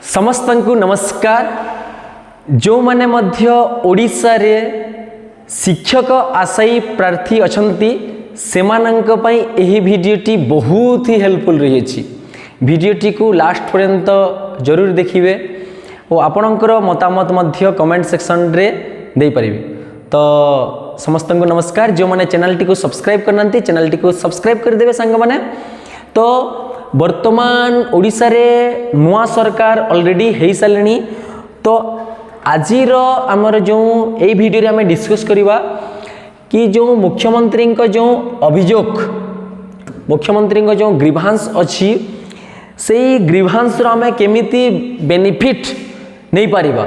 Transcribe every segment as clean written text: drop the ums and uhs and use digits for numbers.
समस्तंकु नमस्कार। जो माने मध्य ओडिशा रे शिक्षक आशायी प्रार्थी अछंती सेमानंक पई एही भिडियोटी बहुत ही हेल्पफुल रही अछि। भिडियोटी को लास्ट पर्यंत जरूर देखिए और आपणकर मतामत मध्य कमेंट सेक्शन रे दे परिबे। तो समस्त को नमस्कार। जो माने चैनल टी को सब्सक्राइब करना चैनल टी को सब्सक्राइब कर देबे सांग माने। तो वर्तमान ओडिशा रे नुआ सरकार ऑलरेडी हो सारे। तो आजिर आमर जो ए भिडियो रे हमें डिस्कस करिवा कि जो मुख्यमंत्री को जो अभियोग मुख्यमंत्री को जो ग्रीभांस अच्छी से ग्रीभांस आम केमिति बेनिफिट नहीं पारिबा।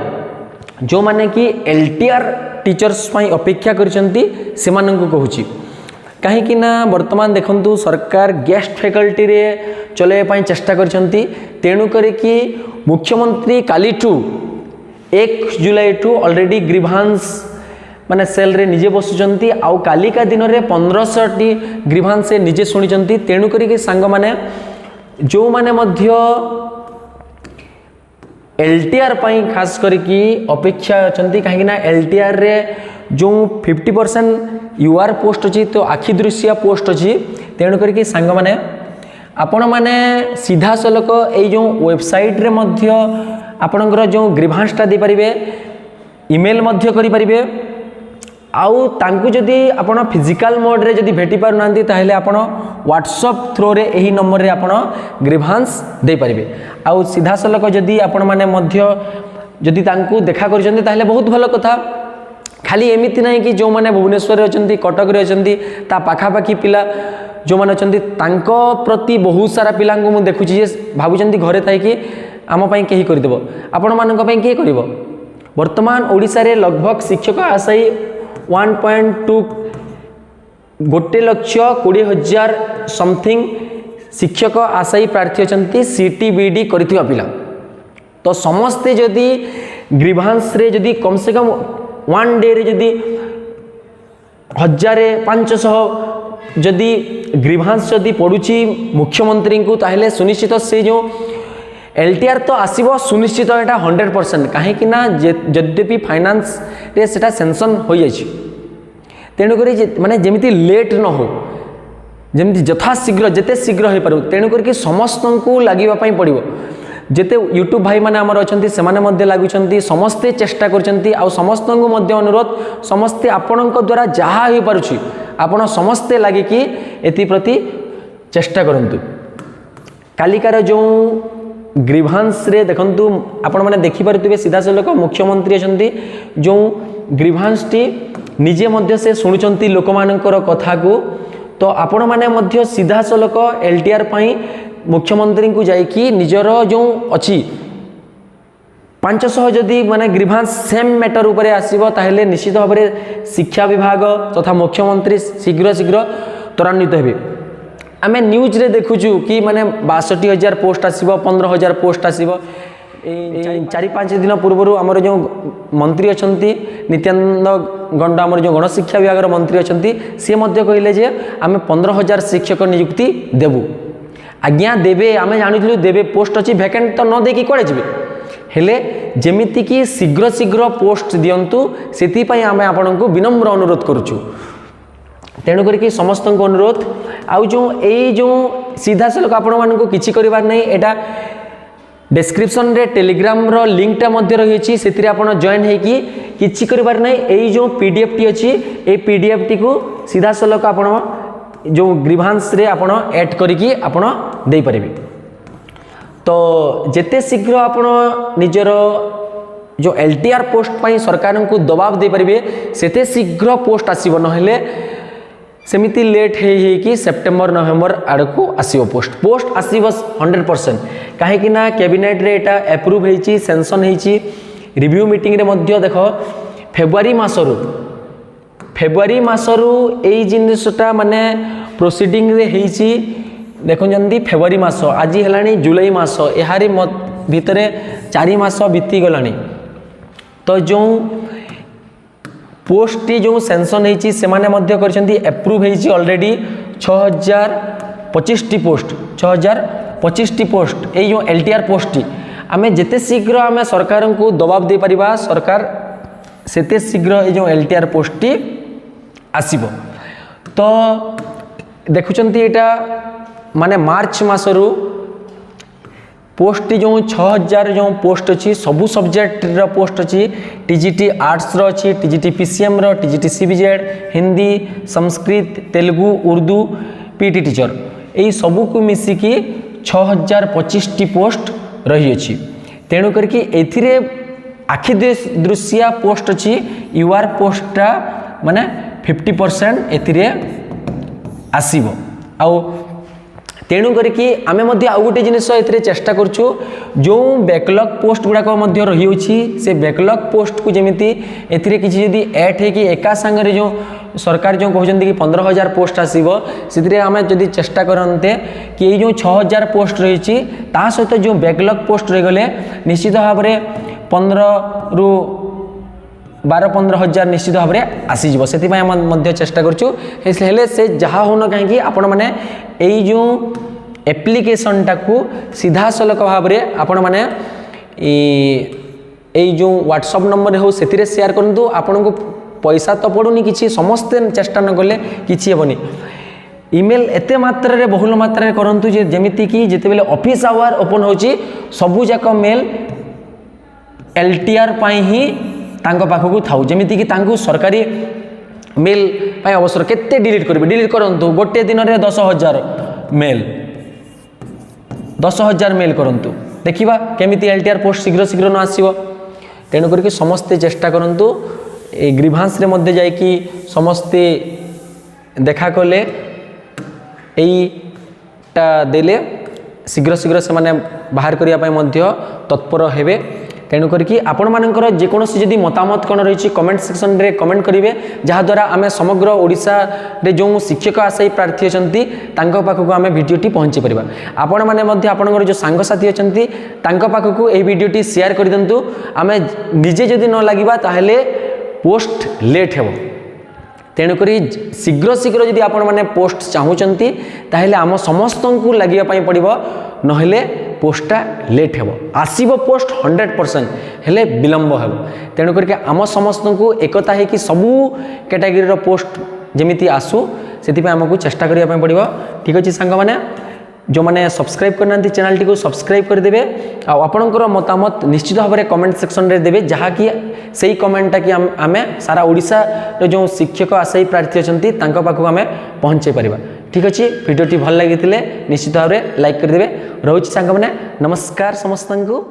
जो माने कि एलटीआर टीचर्स पई अपेक्षा करछंती सेमानंकु कहूची। कहीं ना वर्तमान देखंतु सरकार गेस्ट फैकल्टी रे चले पाई चेष्टा करछंती। तेणु करी कि मुख्यमंत्री काली टू 1 जुलाई टू ऑलरेडी ग्रीभांस माने सेल रे निजे बसुचंती। आउ कालिका दिन रे 1500 ग्रीभांस से निजे सुनिचंती। तेणु करी कि सांग माने जो माने मध्य एलटीआर पाई खास करके अपेक्षा अछंती। कहीं ना एलटीआर रे जो 50% यूआर पोस्ट अच्छी तो आखि दृश्य पोस्ट अच्छी। तेणु करके सांग माने आपण माने सीधा सलक ये जो वेबसाइट रे मध्य आपणकर जो ग्रीभांसटा दे पारिबे, ईमेल मध्य करि पारिबे। आउ तांकु जदि आपण फिजिकल मोड रे जदि भेटी पार नांती ताहेले आपण व्हाट्सएप थ्रू रे एही नंबर रे आपण ग्रीभांस दे पारिबे। आउ सीधा सलक जदि आपण माने मध्य जदि तांकु देखा करछन्ती ताहेले बहुत भलो कथा। खाली एमिति नहीं कि जो माने भुवनेश्वर अछंती कटक रे अछंती ता पाखापाखी पिला जो माने अछंती तांको प्रति बहुत सारा पिलांको मु देखुची जे भाबुचंती घरे थाई कि आम पई केही करि देबो आपण मानक पई के करिवो। वर्तमान ओडिसा रे लगभग शिक्षक आशायी 1.2 1,20,000 समथिंग शिक्षक आशायी प्रार्थी अछंती सीटीबीडी करथिवा पिला। तो समस्ते जदि ग्रीभांस रे जदि कम से कम 1 डे रे जदि 1500 जदि ग्रीभांस जदि पड़ुची मुख्यमंत्री को ताहेले सुनिश्चित से जो एलटीआर तो आसीबो सुनिश्चित एटा 100%। कहीं ना यद्यपि फाइनान्स रे सेटा सेंशन हो जाइछि। तेणु करी माने जेमिति लेट न हो, जेमिति यथा शीघ्र जेते शीघ्र हो पारु। तेणु करी समस्त को लागिबा पई पड़िबो। जेते यूट्यूब भाई माने हमर अछंती सेमाने मध्ये लागुछंती, समस्ते चेष्टा करछंती। आ समस्त को मध्ये अनुरोध समस्ते आपणक द्वारा जहा हो पारुछि आपण समस्ते लागि कि एति प्रति चेष्टा करंतु। कालिकार जो ग्रीभांस रे देखंतु आपण माने देखि पारुथिबे सीधा सलक मुख्यमंत्री अछंती जो ग्रीभांस टी निजे मध्ये से सुनुचंती लोकमानकर कथा को। तो आपण माने मध्ये सीधा सलक एलटीआर पई मुख्यमंत्री को जाइकी निजर जो अच्छी 500 जदि माने ग्रीभांस सेम मैटर उपरे आसीबो ताहेले निश्चित भाव में शिक्षा विभाग तथा मुख्यमंत्री शीघ्र शीघ्र त्वरान्वित हेबे। आमे न्यूज रे देखुछु कि माने 62,000 पोस्ट आसीबो, 15,000 पोस्ट आसीबो। 4-5 दिन पूर्व आमर जो मंत्री अछंती नित्यानंद गंडा आमर जो गणशिक्षा विभाग मंत्री अछंती से मध्य कहले जे आमे 15,000 शिक्षक नियुक्ति देबु। आज्ञा देवे आमे जानिथलु देवे पोस्ट अछि वैकेंट तो न देकी कोड़े जिवे हेले जेमिति कि शीघ्र शीघ्र पोस्ट दियंतु सेति पई आमे आपनकु विनम्र अनुरोध करूछु। तेणु करी समस्त को अनुरोध आउ जो ए जो सीधा सलक आपण मानकु किछि करिवार नै। एटा डिस्क्रिप्शन रे टेलीग्राम रो लिंक टा मध्ये रहिछि सेति रे आपण जॉइन हे कि किछि करिवार नै। ए जो पीडीएफ टी अछि ए पीडीएफ टी को सीधा सलक आपण जो ग्रीभांस रे आपण ऐड करिकी आपण दे परिबे। तो जेते शीघ्र आपण निजर जो एलटीआर पोस्ट पई सरकार को दबाव दे परिबे सेते शीघ्र पोस्ट आसीबो। नहेले सेमिति लेट हे कि सेप्टेम्बर नवेम्बर आड़को आसीबो पोस्ट आसीबो 100%। कहीं ना कैबिनेट रे एटा अप्रूव हेछि सेंशन हेछि। रिव्यू मीटिंग रे मध्य देखो फेब्रुआरी मासरू एई जिनिसटा माने प्रोसीडिंग रे हेछि। देखुन जंदी फेब्रुआरी मास आज हेलानी जुलाई मास एहारी भितरे 4 मास बीती गलानी। तो जो पोस्ट टी जो सेंसन होती से एप्रूव होती ऑलरेडी 6025 पोस्ट 6025 पोस्ट ये जो LTR पोस्ट टी आम जिते शीघ्र आम सरकार को दबाव दे पारिबा सरकार सेते शीघ्र ये जो LTR पोस्ट टी आसीबो। तो देखुंत यहाँ माने मार्च मासरू पोस्ट जो 6000 जो पोस्ट अच्छी सबू सब्जेक्ट पोस्ट अच्छी TGT आर्ट्स अच्छी TGT PCM TGT CBZ Hindi Sanskrit Telugu Urdu PT teacher यही सबू को मिसिकी 6025 पोस्ट रही अच्छी। तेणु करके एथिरे आखि दृश्या पोस्ट अच्छी UR पोस्टा माने 50% एथिरे आसीबो। आउ तेणु करके आमे मध्य आउ गोटे जिनिस एथिरे चेष्टा करछु जो बैकलॉग पोस्ट गुड़ाक मध्य रही होछि से बैकलॉग पोस्ट को जेमिति एथिरे किछि जदि ऐड है कि एका संगे जो सरकार जो कहउछन्ति कि 15000 पोस्ट आसीबो सेथिरे आमे जदि चेष्टा करन्ते कि ये जो 6000 पोस्ट रही ता सहित जो बैकलॉग पोस्ट रही गले निश्चित भाव में 15 रु 12-15 निश्चित भाव में आसीज से चेष्टा करें से जहाँ हो न कहीं आपण मैंने यही जो एप्लिकेशन टाकू सीधा सलख भाव में आपण मैंने यही जो व्हाट्सएप नंबर हो से शेयर करूँ आपन को पैसा तो पड़ूनी कि समस्ते चेष्टा न कले कि हेनी ईमेल एते मात्रा रे बहुल मात्रा रे करंतु जे जेमिति कि जेते बेले ऑफिस आवर ओपन होची सबु जाक मेल LTR पाई ही तांको पाखकु थाउ जेमिति कि तांको सरकारी मेल पाई अवसर केते डिलीट करबे डिलीट करंतु गोटे दिन रे 10000 मेल 10000 मेल करंतु देखिबा केमिति LTR पोस्ट शीघ्र शीघ्र न आसीबो। तेणु करके समस्ते चेष्टा करंतु ए ग्रीभांस रे मध्ये जाय कि समस्ते देखा कले एटा देले शीघ्र शीघ्र से माने बाहर करिया पाई मध्ये तत्पर हेबे। तेणु करके आपण मानकर जेकोसी जदि मतामत कौन रही कमेंट सेक्शन रे कमेंट करेंगे जहाँद्वारा आम समग्र ओडिशा रे जो शिक्षक आशायी प्रार्थी अच्छा पाखक आम भिडटी पहुँची पार आपण मैंने आपंकर जो सांगसाथी अच्छा पाखक यही भिडटी शेयर कर दिंतु आम निजे जदि न लगे ताहले पोस्ट लेट हो। तेणुक शीघ्र शीघ्र जदि आपण मैंने पोस्ट चाहूँगी ताहले आम समस्त को लगे पड़ो नहले पोस्टा लेट हो आसीबो पोस्ट 100% हेले विलंब हो। तेणु करके आम समस्त को एकता है कि सबू कैटेगरी पोस्ट जमीती आसू से आमको चेष्टा करने पड़ो। ठीक अच्छे सांग मैंने जो मैंने सब्सक्राइब करना चैनल टी को सब्सक्राइब करदे आपणकर मतामत निश्चित भाव में कमेंट सेक्शन रे देबे जहाँकि सही कमेंटा कि आम सारा ओडिशा रे जो शिक्षक आशायी प्रार्थी अच्छा पाखक आम पहुँचे पार। ठीक अच्छे भिडियोटी भल लगी निश्चित भाव में लाइक करदे। रोच सांग मैंने नमस्कार समस्त को।